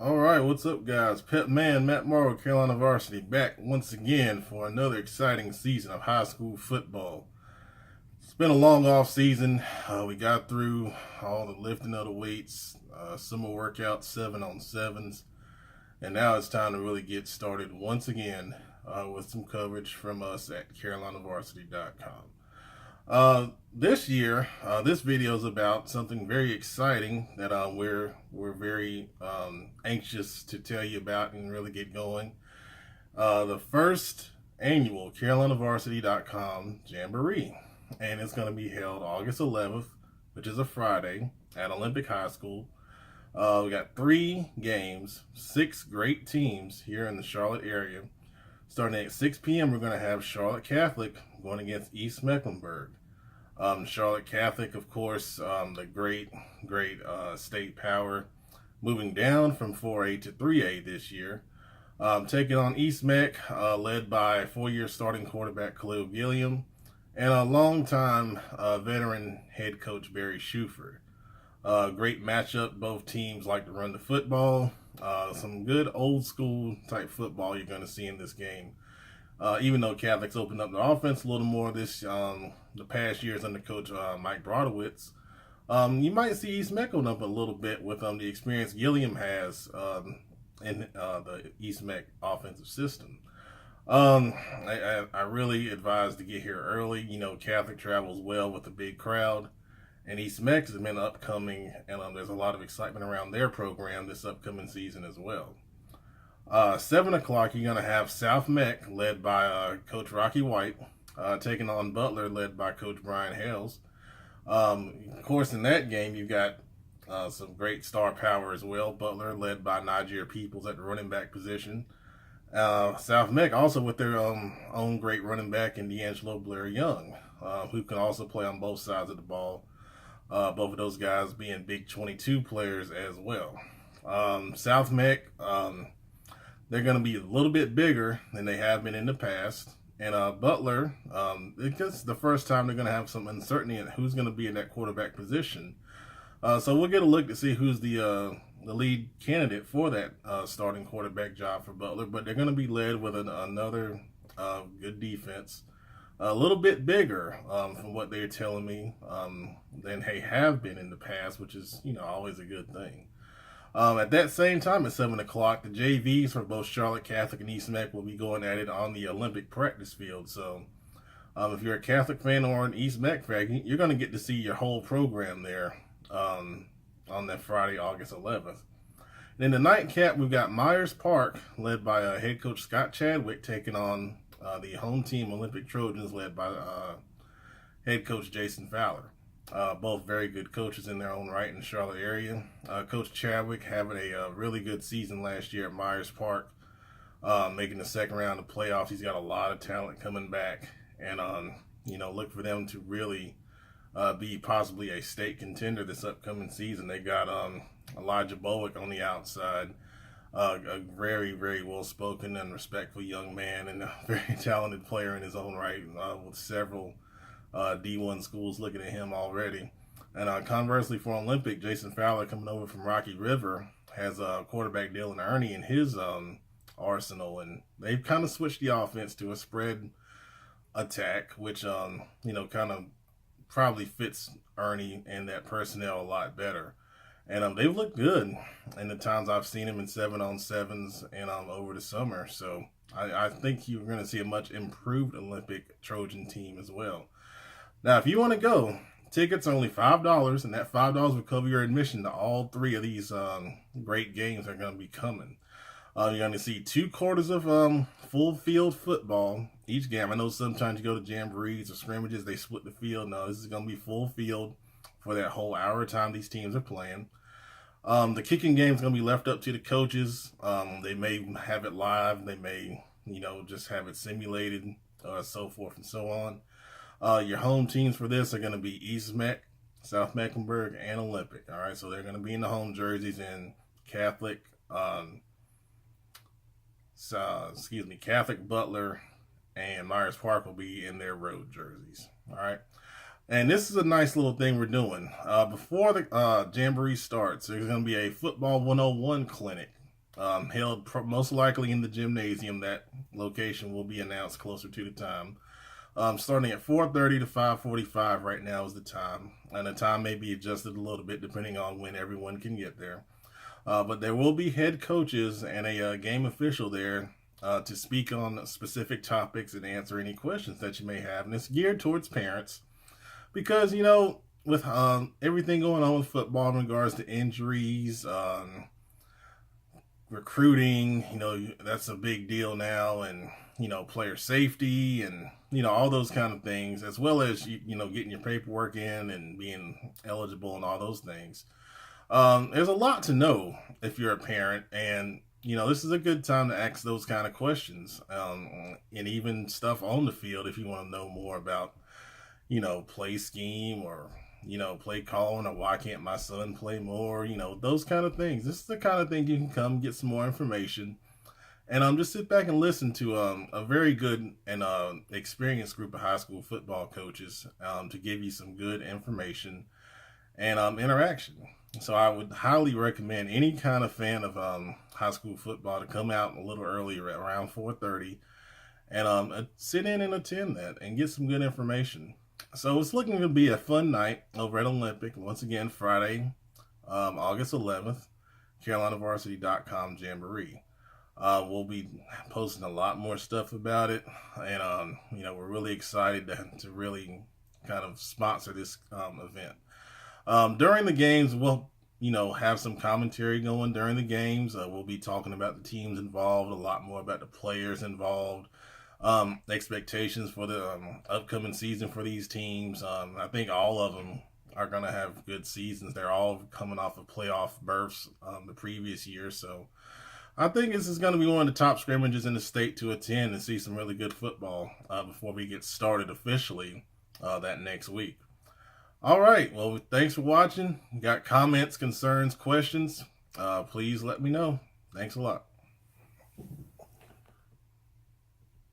All right, what's up, guys? Pep Man, Matt Morrow, Carolina Varsity, back once again for another exciting season of high school football. It's been a long off season. We got through all the lifting of the weights, summer workouts, 7-on-7s, and now it's time to really get started once again with some coverage from us at CarolinaVarsity.com. This year, this video is about something very exciting that we're very anxious to tell you about and really get going. The first annual CarolinaVarsity.com Jamboree, and it's going to be held August 11th, which is a Friday, at Olympic High School. We got 3 games, 6 great teams here in the Charlotte area. Starting at 6 p.m., we're going to have Charlotte Catholic going against East Mecklenburg. Charlotte Catholic, of course, the great state power, moving down from 4A to 3A this year. Taking on East Meck, led by 4-year starting quarterback Khalil Gilliam, and a longtime veteran head coach Barry Shuford. Great matchup. Both teams like to run the football. Some good old school type football you're going to see in this game. Even though Catholics opened up the offense a little more this the past years under Coach Mike Brodowitz, you might see East Meck open up a little bit with the experience Gilliam has in the East Meck offensive system. I really advise to get here early. You know, Catholic travels well with a big crowd, and East Meck has been upcoming, and there's a lot of excitement around their program this upcoming season as well. 7 o'clock, you're going to have South Meck, led by Coach Rocky White, taking on Butler, led by Coach Brian Hales. Of course, in that game, you've got some great star power as well. Butler, led by Niger Peoples at the running back position. South Meck, also with their own great running back in D'Angelo Blair Young, who can also play on both sides of the ball. Both of those guys being big 22 players as well. South Meck, they're going to be a little bit bigger than they have been in the past. And Butler, it's the first time they're going to have some uncertainty in who's going to be in that quarterback position. So we'll get a look to see who's the lead candidate for that starting quarterback job for Butler. But they're going to be led with another good defense. A little bit bigger from what they're telling me than they have been in the past, which is, always a good thing. At that same time, at 7 o'clock, the JVs for both Charlotte Catholic and East Meck will be going at it on the Olympic practice field. So if you're a Catholic fan or an East Meck fan, you're going to get to see your whole program there on that Friday, August 11th. And in the nightcap, we've got Myers Park, led by head coach Scott Chadwick, taking on the home team Olympic Trojans, led by head coach Jason Fowler. Both very good coaches in their own right in the Charlotte area. Coach Chadwick having a really good season last year at Myers Park, making the second round of playoffs. He's got a lot of talent coming back, and look for them to really be possibly a state contender this upcoming season. They got Elijah Bowick on the outside, a very, very well-spoken and respectful young man, and a very talented player in his own right, with several D1 schools looking at him already. And conversely for Olympic, Jason Fowler, coming over from Rocky River, has a quarterback Dylan Ernie in his arsenal, and they've kind of switched the offense to a spread attack, which kind of probably fits Ernie and that personnel a lot better. And they've looked good in the times I've seen him in 7-on-7s and over the summer. So I think you're going to see a much improved Olympic Trojan team as well. Now, if you want to go, tickets are only $5, and that $5 will cover your admission to all 3 of these great games that are going to be coming. You're going to see 2 quarters of full field football each game. I know sometimes you go to jamborees or scrimmages, they split the field. No, this is going to be full field for that whole hour of time these teams are playing. The kicking game is going to be left up to the coaches. They may have it live. They may, just have it simulated, so forth and so on. Your home teams for this are going to be East Meck, South Mecklenburg, and Olympic. All right, so they're going to be in the home jerseys, and Catholic, Catholic, Butler, and Myers Park will be in their road jerseys. All right. And this is a nice little thing we're doing. Before the Jamboree starts, there's going to be a Football 101 clinic held most likely in the Gymnasium. That location will be announced closer to the time. Starting at 4:30 to 5:45 right now is the time, and the time may be adjusted a little bit depending on when everyone can get there. But there will be head coaches and a game official there to speak on specific topics and answer any questions that you may have. And it's geared towards parents because, with everything going on with football in regards to injuries, recruiting, that's a big deal now, and player safety, and all those kind of things, as well as getting your paperwork in and being eligible and all those things. There's a lot to know if you're a parent, and this is a good time to ask those kind of questions, and even stuff on the field if you want to know more about play scheme, or play calling, or why can't my son play more, those kind of things. This is the kind of thing you can come get some more information, and just sit back and listen to a very good and experienced group of high school football coaches to give you some good information and interaction. So I would highly recommend any kind of fan of high school football to come out a little earlier at around 4:30 and sit in and attend that and get some good information. So it's looking to be a fun night over at Olympic. Once again, Friday, August 11th, CarolinaVarsity.com Jamboree. We'll be posting a lot more stuff about it, and we're really excited to really kind of sponsor this event. During the games, we'll have some commentary going during the games. We'll be talking about the teams involved, a lot more about the players involved, expectations for the upcoming season for these teams. I think all of them are going to have good seasons. They're all coming off of playoff berths the previous year, so I think this is going to be one of the top scrimmages in the state to attend and see some really good football before we get started officially that next week. All right, well, thanks for watching. Got comments, concerns, questions? Please let me know. Thanks a lot.